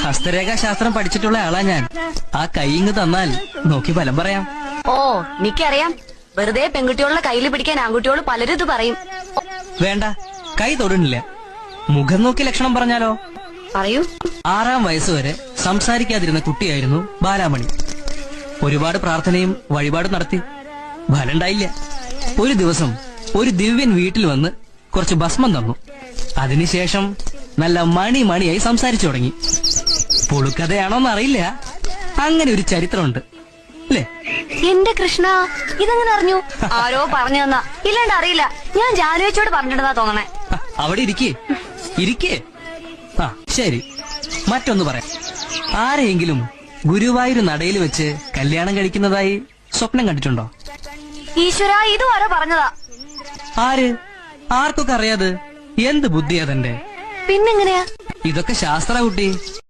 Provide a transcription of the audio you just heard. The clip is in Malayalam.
ഹസ്തരേഖാ ശാസ്ത്രം പഠിച്ചിട്ടുള്ള ആളാ ഞാൻ. ആ കൈ ഇങ്ങ് തന്നാൽ നോക്കി ഫലം പറയാം. ഓ എനിക്കറിയാം. വെറുതെ പെൺകുട്ടികളുടെ കയ്യിൽ പിടിക്കാൻ ആൺകുട്ടിയോട് പലരും ഇത് പറയും. വേണ്ട, കൈ തൊടുന്നില്ല. മുഖം നോക്കി ലക്ഷണം പറഞ്ഞാലോ? പറയൂ. 6-ാം വയസ്സുവരെ സംസാരിക്കാതിരുന്ന കുട്ടിയായിരുന്നു ബാലാമണി. ഒരുപാട് പ്രാർത്ഥനയും വഴിപാടും നടത്തി. ഫലമുണ്ടായില്ല. ഒരു ദിവസം ഒരു ദിവ്യൻ വീട്ടിൽ വന്ന് കുറച്ച് ഭസ്മം തന്നു. അതിനുശേഷം നല്ല മണിയായി സംസാരിച്ചു തുടങ്ങി. പുളുക്കഥയാണോന്നറിയില്ല, അങ്ങനെ ഒരു ചരിത്രമുണ്ട് അല്ലേ? എന്റെ കൃഷ്ണ, ഇതെങ്ങനെ അറിഞ്ഞു? ആരോ പറഞ്ഞു തന്നാ. ഇല്ലാണ്ട് അറിയില്ല. ഞാൻ ജാനുവച്ചോട് പറഞ്ഞിട്ടതാ തോന്നണേ. അവിടെ ഇരിക്കേ. ആ ശരി, മറ്റൊന്ന് പറയാം. ആരെയെങ്കിലും ഗുരുവായൂർ നടയിൽ വെച്ച് കല്യാണം കഴിക്കുന്നതായി സ്വപ്നം കണ്ടിട്ടുണ്ടോ? ഈശ്വര, ഇതും ആരോ പറഞ്ഞതാ. ആർക്കൊക്കെ അറിയാതെ? എന്ത് ബുദ്ധിയാ തന്റെ? പിന്നെങ്ങനെയാ? ഇതൊക്കെ ശാസ്ത്ര കുട്ടി.